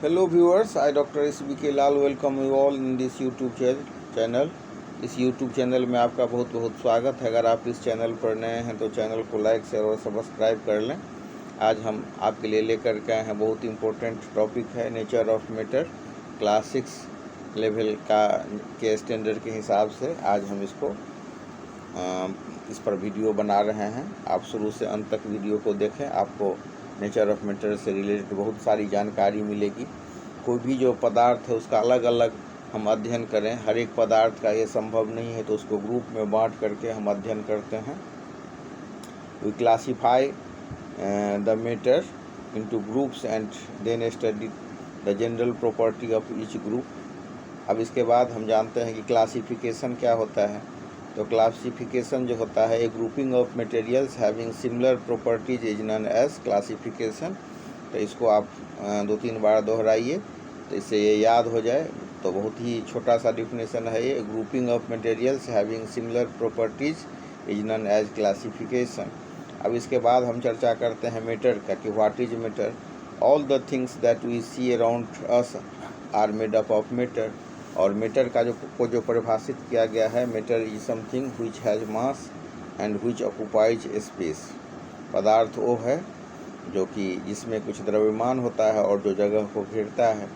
Hello viewers, I Dr. SBK Lal welcome you all in this YouTube channel. इस YouTube channel में आपका बहुत बहुत स्वागत है। अगर आप इस चैनल पर नए हैं तो चैनल को लाइक शेयर और सब्सक्राइब कर लें। आज हम आपके लिए लेकर के आए हैं बहुत इम्पोर्टेंट टॉपिक है nature of matter. Class 6 level का के स्टैंडर्ड के हिसाब से आज हम इस पर वीडियो बना रहे हैं। आप शुरू से अंत तक वीडियो को देखें, आपको नेचर ऑफ मैटर से रिलेटेड बहुत सारी जानकारी मिलेगी। कोई भी जो पदार्थ है उसका अलग अलग हम अध्ययन करें, हर एक पदार्थ का ये संभव नहीं है, तो उसको ग्रुप में बांट करके हम अध्ययन करते हैं। We classify the matter into groups and then study the general property of each group. अब इसके बाद हम जानते हैं कि क्लासिफिकेशन क्या होता है। तो क्लासिफिकेशन जो होता है, a grouping of materials having similar properties is known as classification. तो इसको आप 2-3 बार दोहराइए तो इससे ये याद हो जाए। तो बहुत ही छोटा सा डिफिनेशन है ये, grouping of materials having similar properties is known as classification. अब इसके बाद हम चर्चा करते हैं मैटर का कि what is matter. All the things that we see around us are made up of matter. और मैटर का जो परिभाषित किया गया है, matter is something which has mass and which occupies space. पदार्थ वो है जो कि जिसमें कुछ द्रव्यमान होता है और जो जगह को घेरता है।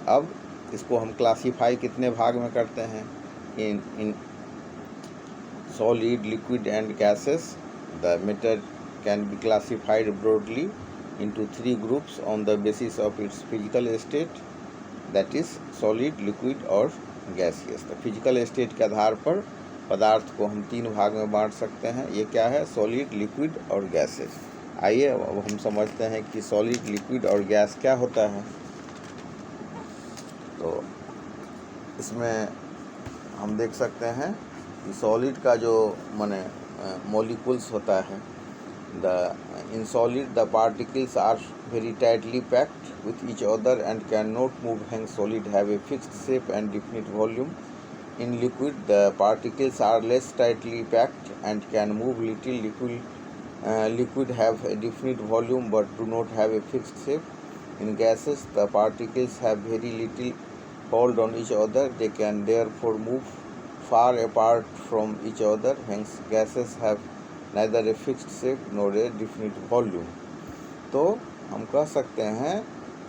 अब इसको हम क्लासीफाई कितने भाग में करते हैं, in solid, liquid and gases. The matter can be classified broadly into 3 groups on the basis of its physical state, that is solid, liquid और gaseous। तो फिजिकल स्टेट के आधार पर पदार्थ को हम 3 भाग में बांट सकते हैं। ये क्या है, सॉलिड, लिक्विड और गैसेस। आइए अब हम समझते हैं कि सॉलिड, लिक्विड और गैस क्या होता है। तो इसमें हम देख सकते हैं कि सॉलिड का जो माने मॉलिक्यूल्स होता है, in solid the particles are very tightly packed with each other and cannot move, hence solid have a fixed shape and definite volume. In liquid the particles are less tightly packed and can move little. Liquid have a definite volume but do not have a fixed shape. In gases the particles have very little hold on each other, they can therefore move far apart from each other, hence gases have neither a fixed shape nor a definite volume। तो हम कह सकते हैं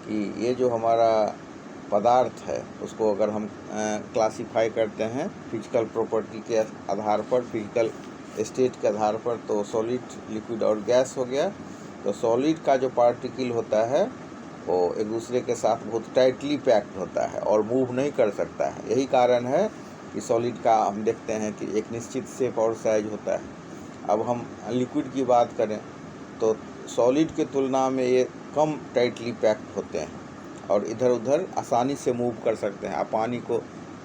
कि ये जो हमारा पदार्थ है उसको अगर हम क्लासीफाई करते हैं फिजिकल प्रॉपर्टी के आधार पर, फिजिकल स्टेट के आधार पर, तो सॉलिड, लिक्विड और गैस हो गया। तो सॉलिड का जो पार्टिकल होता है वो एक दूसरे के साथ बहुत टाइटली पैक्ड होता है और मूव नहीं कर सकता है। यही कारण है कि सॉलिड का हम देखते हैं कि एक निश्चित शेप और साइज होता है। अब हम लिक्विड की बात करें तो सॉलिड के तुलना में ये कम टाइटली पैक्ड होते हैं और इधर उधर आसानी से मूव कर सकते हैं। आप पानी को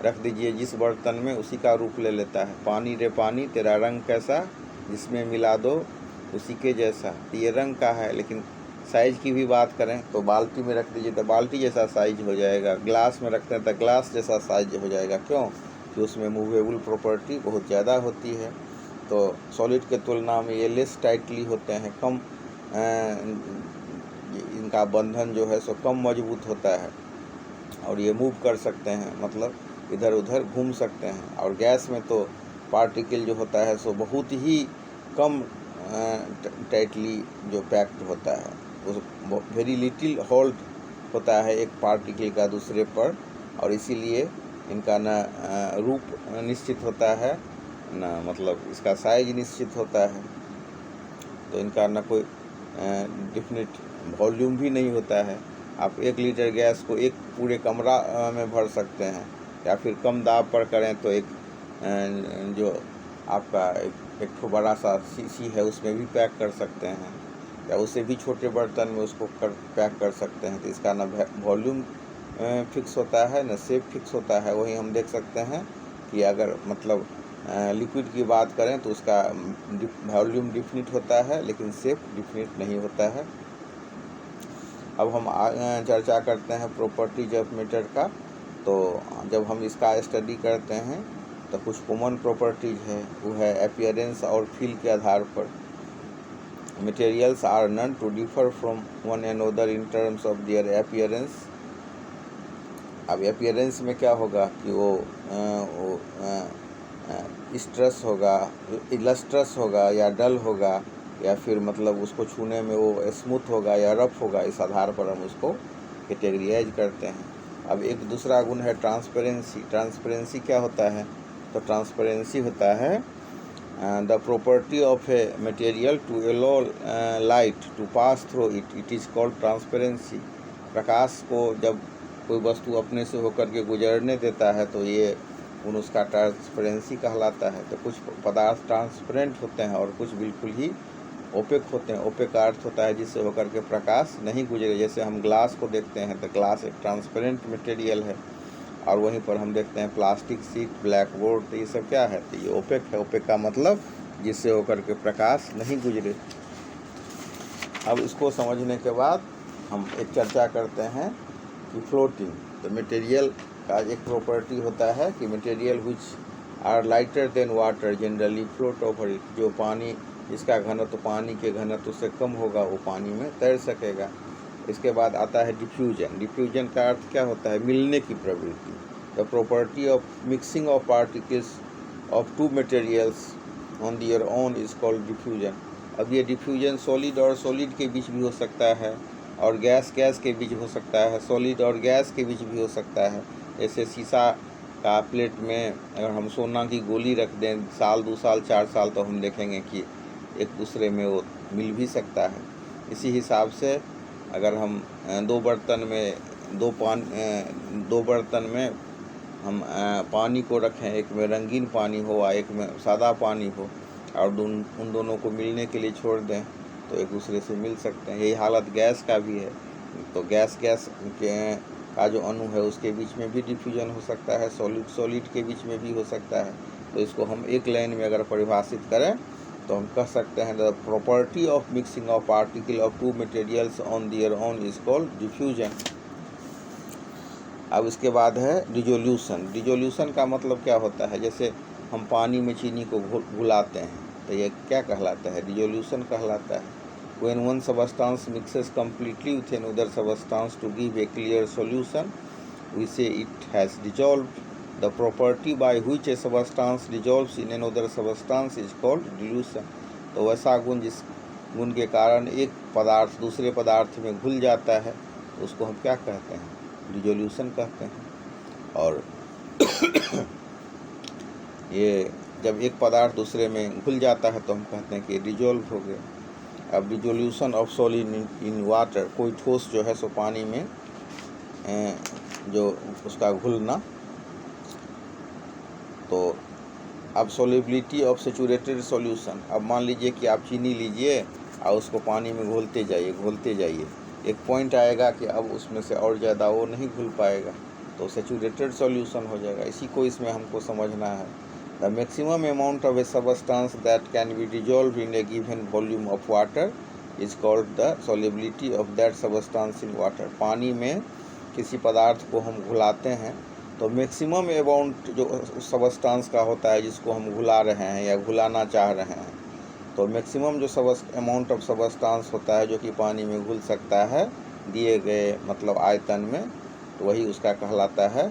रख दीजिए जिस बर्तन में, उसी का रूप ले लेता है। पानी रे पानी तेरा रंग कैसा, जिसमें मिला दो उसी के जैसा। ये रंग का है, लेकिन साइज़ की भी बात करें तो बाल्टी में रख दीजिए तो बाल्टी जैसा साइज हो जाएगा, ग्लास में रखते हैं तो ग्लास जैसा साइज हो जाएगा। क्यों कि उसमें मूवेबल प्रॉपर्टी बहुत ज़्यादा होती है। तो सॉलिड के तुलना में ये लेस टाइटली होते हैं, कम इनका बंधन जो है सो कम मजबूत होता है और ये मूव कर सकते हैं, मतलब इधर उधर घूम सकते हैं। और गैस में तो पार्टिकल जो होता है सो बहुत ही कम टाइटली जो पैक्ड होता है, उस वेरी लिटिल होल्ड होता है एक पार्टिकल का दूसरे पर, और इसीलिए इनका न रूप निश्चित होता है ना, मतलब इसका साइज निश्चित होता है। तो इनका ना कोई डिफिनिट वॉल्यूम भी नहीं होता है। आप 1 लीटर गैस को एक पूरे कमरा में भर सकते हैं, या फिर कम दाब पर करें तो एक जो आपका एक बड़ा सा शीशी है उसमें भी पैक कर सकते हैं, या उससे भी छोटे बर्तन में उसको पैक कर सकते हैं। तो इसका ना वॉल्यूम फिक्स होता है ना शेप फिक्स होता है। वही हम देख सकते हैं कि अगर मतलब लिक्विड की बात करें तो उसका वॉल्यूम डिफिनिट होता है लेकिन शेप डिफिनिट नहीं होता है। अब हम चर्चा करते हैं प्रॉपर्टीज ऑफ मैटर का। तो जब हम इसका स्टडी करते हैं तो कुछ कॉमन प्रॉपर्टीज है, वो है अपीयरेंस और फील के आधार पर। Materials are known to differ from one another in terms of their appearance अब अपीयरेंस में क्या होगा कि वो स्ट्रेस होगा, इलस्ट्रस होगा या डल होगा, या फिर मतलब उसको छूने में वो स्मूथ होगा या रफ होगा। इस आधार पर हम उसको कैटेगराइज करते हैं। अब एक दूसरा गुण है ट्रांसपेरेंसी। ट्रांसपेरेंसी क्या होता है? तो ट्रांसपेरेंसी होता है the property of a material to allow light to pass through it, it is called transparency. प्रकाश को जब कोई वस्तु अपने से होकर के गुजरने देता है तो ये गुण उसका ट्रांसपेरेंसी कहलाता है। तो कुछ पदार्थ ट्रांसपेरेंट होते हैं और कुछ बिल्कुल ही ओपेक होते हैं। ओपेक का अर्थ होता है जिससे होकर के प्रकाश नहीं गुजरे। जैसे हम ग्लास को देखते हैं तो ग्लास एक ट्रांसपेरेंट मटेरियल है, और वहीं पर हम देखते हैं प्लास्टिक शीट, ब्लैक बोर्ड, तो ये सब क्या है? तो ये ओपेक है। ओपेक का मतलब जिससे होकर के प्रकाश नहीं गुजरे। अब इसको समझने के बाद हम एक चर्चा करते हैं कि फ्लोटिंग। तो मटेरियल का एक प्रॉपर्टी होता है कि material which are lighter than water generally float over it. जो पानी, जिसका घनत्व पानी के घनत्व से कम होगा वो पानी में तैर सकेगा। इसके बाद आता है डिफ्यूजन। डिफ्यूजन का अर्थ क्या होता है? मिलने की प्रवृत्ति। The property of mixing of particles of two materials on their own is called diffusion. अब ये डिफ्यूजन सॉलिड और सॉलिड के बीच भी हो सकता है, और गैस गैस के बीच हो सकता है, सॉलिड और गैस के बीच भी हो सकता है। जैसे शीशा का प्लेट में अगर हम सोना की गोली रख दें साल 2 साल 4 साल, तो हम देखेंगे कि एक दूसरे में वो मिल भी सकता है। इसी हिसाब से अगर हम दो बर्तन में हम पानी को रखें, एक में रंगीन पानी हो और एक में सादा पानी हो, और उन दोनों को मिलने के लिए छोड़ दें तो एक दूसरे से मिल सकते हैं। यही हालत गैस का भी है। तो गैस का जो अणु है उसके बीच में भी डिफ्यूजन हो सकता है, सॉलिड के बीच में भी हो सकता है। तो इसको हम एक लाइन में अगर परिभाषित करें तो हम कह सकते हैं the property of mixing of particle of two materials on their own is called diffusion. अब इसके बाद है डिसोल्यूशन। डिसोल्यूशन का मतलब क्या होता है? जैसे हम पानी में चीनी को घुलाते हैं तो ये क्या कहलाता है? डिसोल्यूशन कहलाता है। When one substance mixes completely with another substance to give a clear solution, we say it has dissolved. The property by which a substance dissolves in another substance is called dilution. तो वैसा गुण जिस गुण के कारण एक पदार्थ दूसरे पदार्थ में घुल जाता है तो उसको हम क्या कहते हैं? डिसोल्यूशन कहते हैं। और ये जब एक पदार्थ दूसरे में घुल जाता है तो हम कहते हैं कि डिजोल्व हो गया। अब dissolution of solid in water, कोई ठोस जो है सो पानी में जो उसका घुलना। तो अब सोलिबिलिटी ऑफ सैचुरेटेड सॉल्यूशन। अब मान लीजिए कि आप चीनी लीजिए और उसको पानी में घोलते जाइए, एक पॉइंट आएगा कि अब उसमें से और ज़्यादा वो नहीं घुल पाएगा, तो सैचुरेटेड सॉल्यूशन हो जाएगा। इसी को इसमें हमको समझना है। The maximum amount of a substance that can be dissolved in a given volume of water is called the solubility of that substance in water. पानी में किसी पदार्थ को हम घुलाते हैं तो मैक्सिमम अमाउंट जो सबस्टांस का होता है जिसको हम घुला रहे हैं या घुलाना चाह रहे हैं, तो मैक्सिमम जो अमाउंट ऑफ सबस्टांस होता है जो कि पानी में घुल सकता है दिए गए मतलब आयतन में, तो वही उसका कहलाता है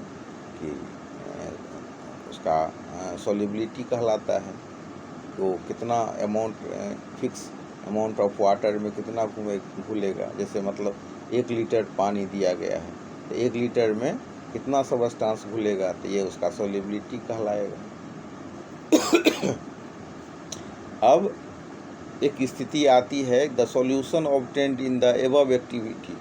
कि उसका सॉल्युबिलिटी कहलाता है। तो कितना amount, fix amount of water में कितना घुलेगा। जैसे मतलब 1 लीटर पानी दिया गया है तो 1 लीटर में कितना सबस्टांस घुलेगा, तो ये उसका सॉल्युबिलिटी कहलाएगा। अब एक स्थिति आती है the solution obtained in the above activity.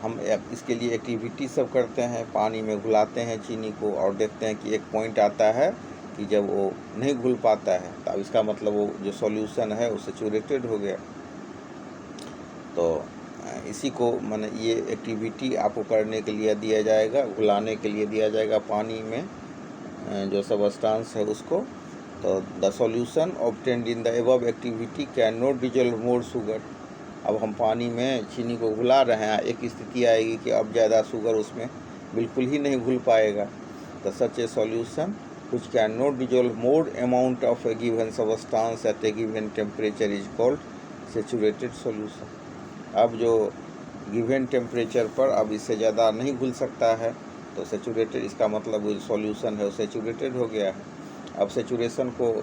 हम इसके लिए एक्टिविटी सब करते हैं, पानी में घुलाते हैं चीनी को और देखते हैं कि एक पॉइंट आता है कि जब वो नहीं घुल पाता है तो अब इसका मतलब वो जो सॉल्यूशन है वो सैचुरेटेड हो गया। तो इसी को माने ये एक्टिविटी आपको करने के लिए दिया जाएगा, घुलाने के लिए दिया जाएगा पानी में जो सबस्टांस है उसको। तो the solution obtained in the above activity can not dissolve more sugar. अब हम पानी में चीनी को घुला रहे हैं, एक स्थिति आएगी कि अब ज़्यादा शुगर उसमें बिल्कुल ही नहीं घुल पाएगा। तो such a solution which cannot dissolve more amount of a given substance at a given temperature is called saturated solution. अब जो गिवन टेम्परेचर पर अब इससे ज़्यादा नहीं घुल सकता है तो सेचूरेटेड, इसका मतलब वो सॉल्यूशन है वो सेचूरेटेड हो गया है। अब सेचूरेशन को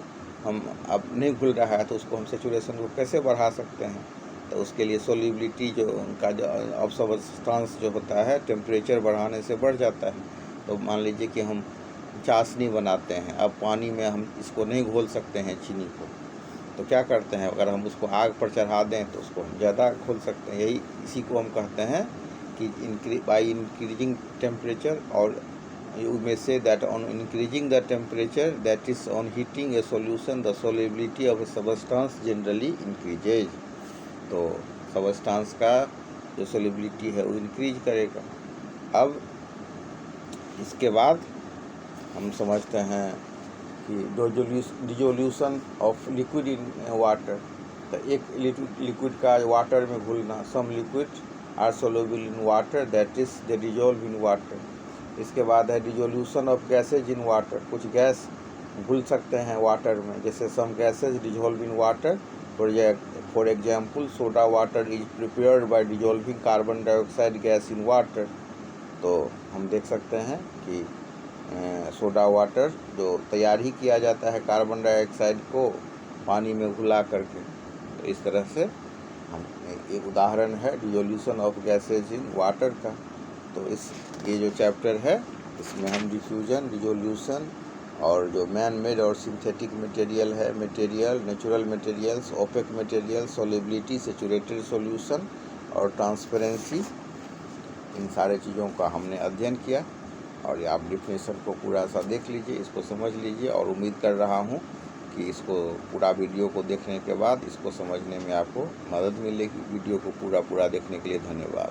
हम अब नहीं घुल रहा है तो उसको हम सेचूरेशन को कैसे बढ़ा सकते हैं? तो उसके लिए सोल्यूबिलिटी जो उनका जो ऑफ सब्सटेंस जो होता है टेम्परेचर बढ़ाने से बढ़ जाता है। तो मान लीजिए कि हम चाशनी बनाते हैं, अब पानी में हम इसको नहीं घोल सकते हैं चीनी को, तो क्या करते हैं, अगर हम उसको आग पर चढ़ा दें तो उसको हम ज़्यादा घोल सकते हैं। यही इसी को हम कहते हैं कि बाई इंक्रीजिंग टेम्परेचर, और you may say that on increasing the temperature, that is on heating a solution, the solubility of a substance generally increases। तो सबस्टांस का जो सोलिबिलिटी है वो इंक्रीज करेगा। अब इसके बाद हम समझते हैं कि dissolution of liquid in water, तो एक लिक्विड का वाटर में घुलना, some liquid are soluble in water that is they dissolve in water. इसके बाद है dissolution of gases in water, कुछ गैस घुल सकते हैं वाटर में, जैसे some gases dissolve in water. For example soda water is prepared by dissolving carbon dioxide gas in water. तो हम देख सकते हैं कि सोडा वाटर जो तैयार ही किया जाता है कार्बन डाइऑक्साइड को पानी में घुला करके। तो इस तरह से हम एक उदाहरण है dissolution of gases in water का। तो ये जो चैप्टर है इसमें हम डिफ्यूजन, डिजोल्यूशन और जो मैन मेड और सिंथेटिक मटेरियल है, material, natural materials, opaque material, solubility, saturated solution और ट्रांसपेरेंसी, इन सारे चीज़ों का हमने अध्ययन किया। और ये आप डिफिनेशन को पूरा सा देख लीजिए, इसको समझ लीजिए, और उम्मीद कर रहा हूँ कि इसको पूरा वीडियो को देखने के बाद इसको समझने में आपको मदद मिलेगी। वीडियो को पूरा देखने के लिए धन्यवाद।